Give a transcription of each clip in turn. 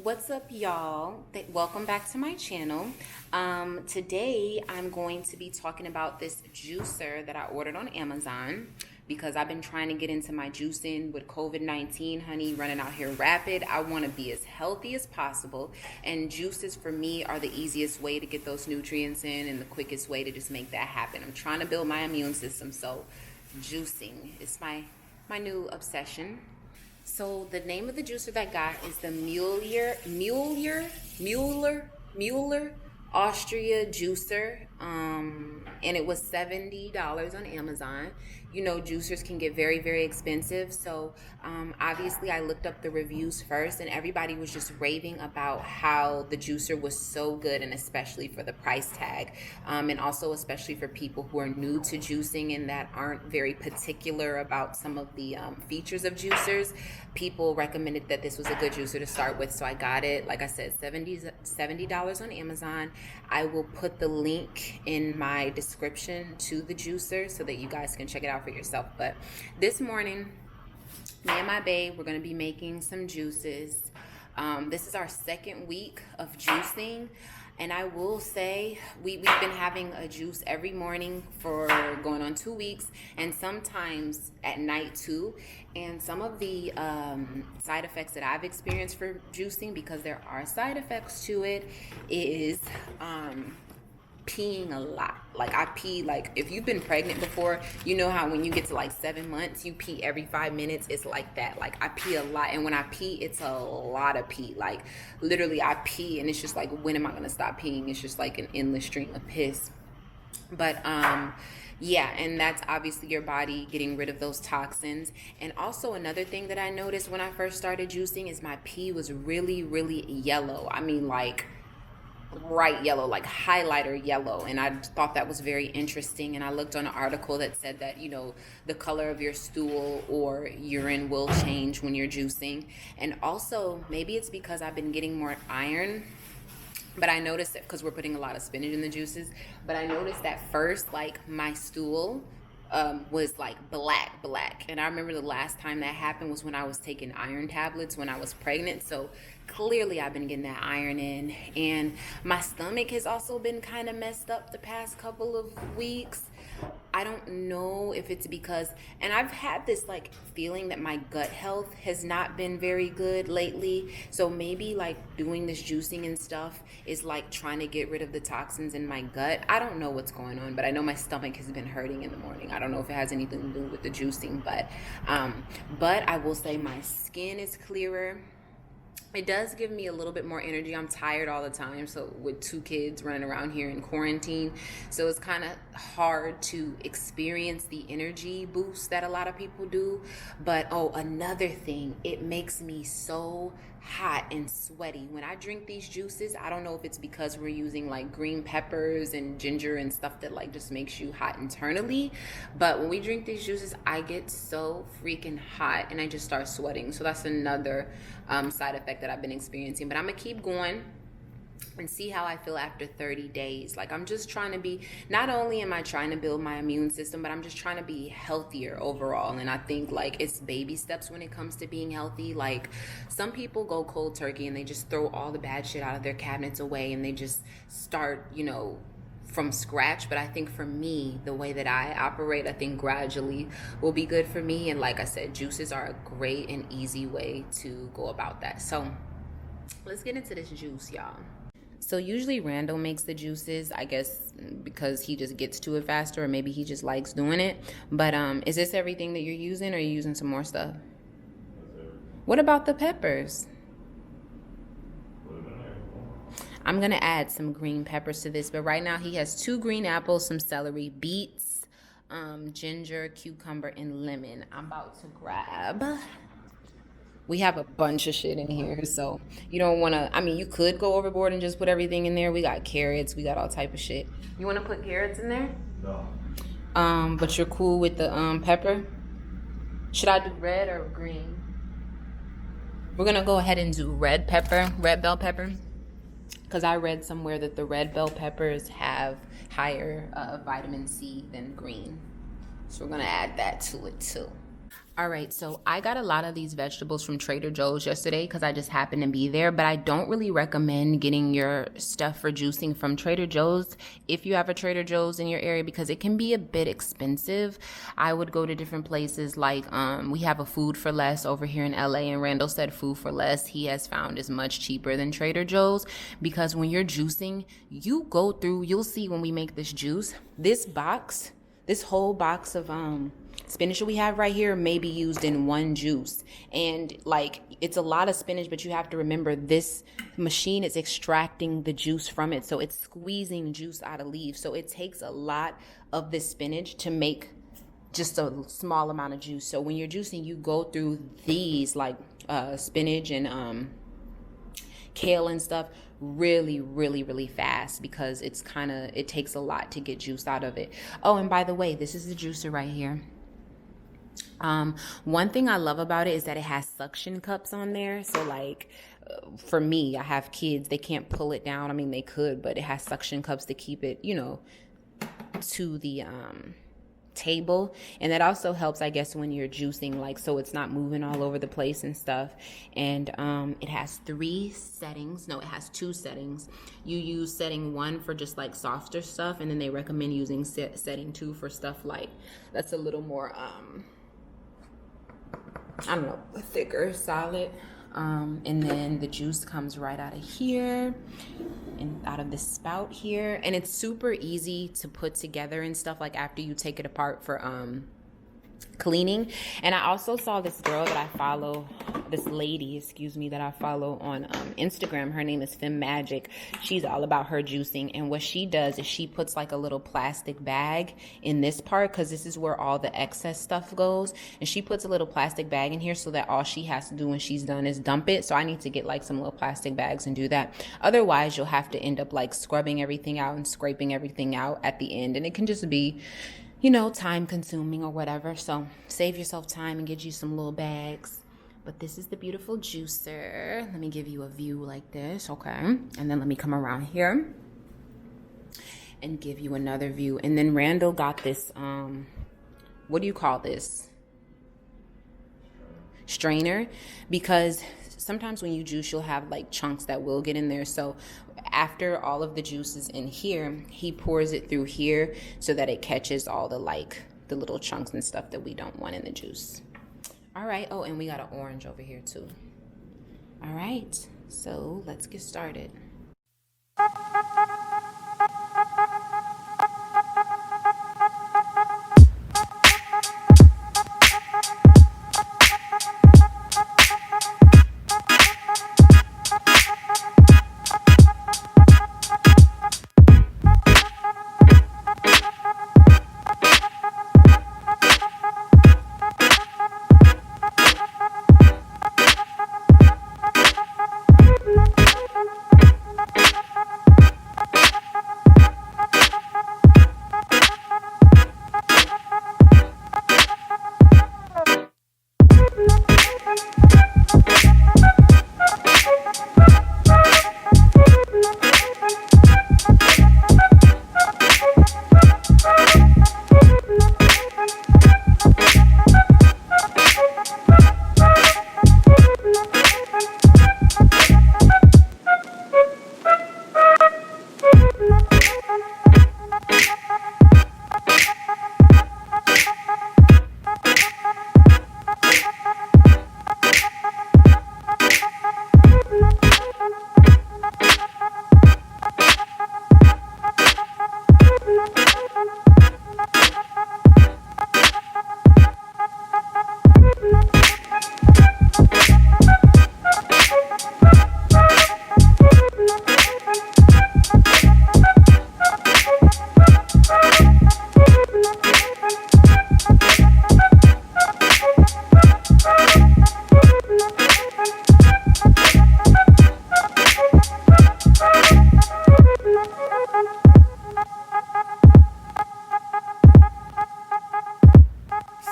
What's up, y'all? Welcome back to my channel. Today I'm going to be talking about this juicer that I ordered on Amazon because I've been trying to get into my juicing with COVID-19, honey, running out here rapid. I want to be as healthy as possible, and juices for me are the easiest way to get those nutrients in and the quickest way to just make that happen. I'm trying to build my immune system, so juicing is my new obsession. So the name of the juicer that I got is the Mueller Austria juicer, and it was $70 on Amazon. You know, juicers can get very, very expensive. So obviously I looked up the reviews first, and everybody was just raving about how the juicer was so good, and especially for the price tag, and also especially for people who are new to juicing and that aren't very particular about some of the features of juicers. People recommended that this was a good juicer to start with, so I got it. Like I said, $70 on Amazon. I will put the link in my description to the juicer so that you guys can check it out for yourself. But this morning, me and my babe, we're going to be making some juices. This is our second week of juicing, and I will say we've been having a juice every morning for going on 2 weeks, and sometimes at night too. And some of the side effects that I've experienced for juicing, because there are side effects to it, is peeing a lot. Like I pee, like if you've been pregnant before, you know how when you get to like 7 months, you pee every 5 minutes. It's like that. Like I pee a lot, and when I pee, it's a lot of pee. Like literally I pee and it's just like, when am I gonna stop peeing? It's just like an endless stream of piss. But yeah, and that's obviously your body getting rid of those toxins. And also another thing that I noticed when I first started juicing is my pee was really, really yellow. I mean, like bright yellow, like highlighter yellow. And I thought that was very interesting. And I looked on an article that said that, you know, the color of your stool or urine will change when you're juicing. And also maybe it's because I've been getting more iron. But I noticed that because we're putting a lot of spinach in the juices, but I noticed that first, like my stool was like black. And I remember the last time that happened was when I was taking iron tablets when I was pregnant. So clearly I've been getting that iron in. And my stomach has also been kind of messed up the past couple of weeks. I don't know if it's because, and I've had this like feeling that my gut health has not been very good lately. So maybe like doing this juicing and stuff is like trying to get rid of the toxins in my gut. I don't know what's going on, but I know my stomach has been hurting in the morning. I don't know if it has anything to do with the juicing, but I will say my skin is clearer. It does give me a little bit more energy. I'm tired all the time, so with 2 kids running around here in quarantine, so it's kind of hard to experience the energy boost that a lot of people do. But another thing, it makes me so hot and sweaty when I drink these juices. I don't know if it's because we're using like green peppers and ginger and stuff that like just makes you hot internally, but when we drink these juices, I get so freaking hot and I just start sweating. So that's another side effect that I've been experiencing. But I'm gonna keep going and see how I feel after 30 days. Like I'm just trying to be, not only am I trying to build my immune system, but I'm just trying to be healthier overall. And I think like it's baby steps when it comes to being healthy. Like some people go cold turkey and they just throw all the bad shit out of their cabinets away and they just start, you know, from scratch. But I think for me, the way that I operate, I think gradually will be good for me. And like I said, juices are a great and easy way to go about that. So let's get into this juice, y'all. So usually Randall makes the juices, I guess because he just gets to it faster, or maybe he just likes doing it. But is this everything that you're using, or are you using some more stuff? What about the peppers? I'm going to add some green peppers to this, but right now he has 2 green apples, some celery, beets, ginger, cucumber, and lemon. I'm about to grab. We have a bunch of shit in here, so you don't want to, I mean, you could go overboard and just put everything in there. We got carrots, we got all type of shit. You want to put carrots in there? No. But you're cool with the pepper? Should I do red or green? We're going to go ahead and do red bell pepper. Because I read somewhere that the red bell peppers have higher vitamin C than green. So we're going to add that to it too. All right, so I got a lot of these vegetables from Trader Joe's yesterday because I just happened to be there, but I don't really recommend getting your stuff for juicing from Trader Joe's if you have a Trader Joe's in your area because it can be a bit expensive. I would go to different places like we have a Food for Less over here in LA, and Randall said Food for Less he has found is much cheaper than Trader Joe's because when you're juicing, you'll see when we make this juice, this whole box of spinach that we have right here may be used in one juice, and like it's a lot of spinach, but you have to remember this machine is extracting the juice from it, so it's squeezing juice out of leaves, so it takes a lot of this spinach to make just a small amount of juice. So when you're juicing, you go through these like spinach and kale and stuff really, really, really fast because it takes a lot to get juice out of it. Oh, and by the way, this is the juicer right here. One thing I love about it is that it has suction cups on there. So like for me, I have kids, they can't pull it down. I mean, they could, but it has suction cups to keep it, to the table. And that also helps, I guess, when you're juicing, like, so it's not moving all over the place and stuff. And it has two settings. You use setting 1 for just like softer stuff, and then they recommend using setting 2 for stuff like that's a little more I don't know, thicker, solid. And then the juice comes right out of here and out of this spout here. And it's super easy to put together and stuff like after you take it apart for cleaning. And I also saw this girl that I follow, this lady, that I follow on Instagram. Her name is Fem Magic. She's all about her juicing, and what she does is she puts like a little plastic bag in this part because this is where all the excess stuff goes, and she puts a little plastic bag in here so that all she has to do when she's done is dump it. So I need to get like some little plastic bags and do that. Otherwise you'll have to end up like scrubbing everything out and scraping everything out at the end, and it can just be time consuming or whatever. So save yourself time and get you some little bags. But this is the beautiful juicer. Let me give you a view like this, okay? And then let me come around here and give you another view. And then Randall got this, what do you call this? Strainer, because sometimes when you juice, you'll have like chunks that will get in there. So after all of the juice is in here, he pours it through here so that it catches all the little chunks and stuff that we don't want in the juice. All right. Oh, and we got an orange over here too. All right. So let's get started.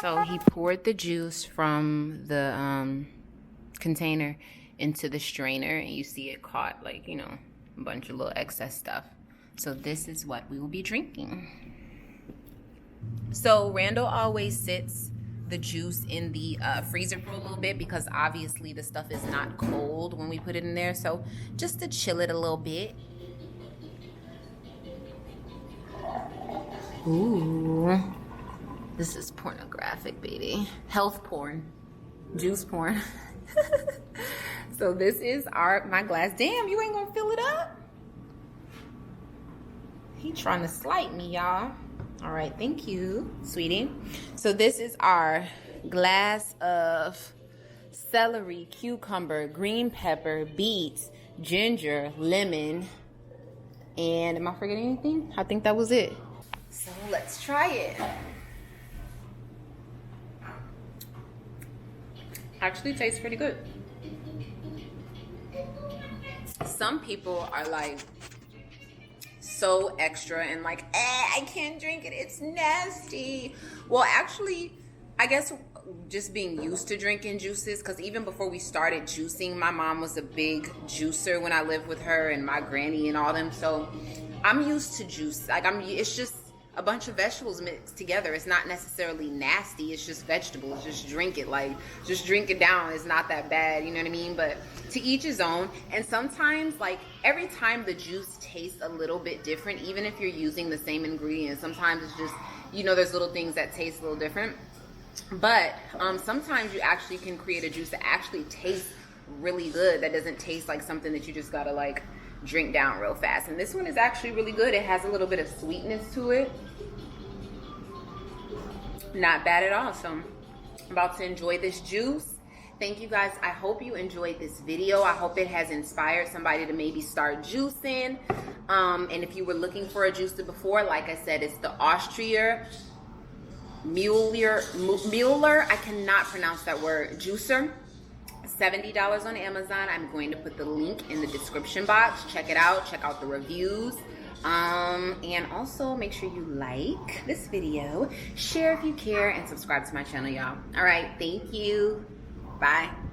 So he poured the juice from the container into the strainer, and you see it caught like, a bunch of little excess stuff. So this is what we will be drinking. So Randall always sits the juice in the freezer for a little bit, because obviously the stuff is not cold when we put it in there. So just to chill it a little bit. Ooh, this is pornographic, baby. Health porn, juice porn. So this is my glass. Damn, you ain't gonna fill it up? He trying to slight me, y'all. All right, thank you, sweetie. So this is our glass of celery, cucumber, green pepper, beets, ginger, lemon, and am I forgetting anything? I think that was it. So let's try it. Actually tastes pretty good. Some people are like so extra and like, I can't drink it, it's nasty. Well, actually, I guess just being used to drinking juices, because even before we started juicing, my mom was a big juicer when I lived with her, and my granny and all them. So I'm used to juice. Like, it's just a bunch of vegetables mixed together. It's not necessarily nasty. It's just vegetables. Just drink it. Like, just drink it down. It's not that bad. You know what I mean? But to each his own. And sometimes, like, every time the juice tastes a little bit different, even if you're using the same ingredients. Sometimes it's just, you know, there's little things that taste a little different. But sometimes you actually can create a juice that actually tastes really good. That doesn't taste like something that you just gotta, like, drink down real fast. And this one is actually really good. It has a little bit of sweetness to it. Not bad at all. So I'm about to enjoy this juice. Thank you guys. I hope you enjoyed this video. I hope it has inspired somebody to maybe start juicing. And if you were looking for a juicer before, like I said, it's the Austria Mueller, I cannot pronounce that word, juicer. $70 on Amazon. I'm going to put the link in the description box. Check it out. Check out the reviews. And also make sure you like this video, share if you care, and subscribe to my channel, y'all. All right. Thank you. Bye.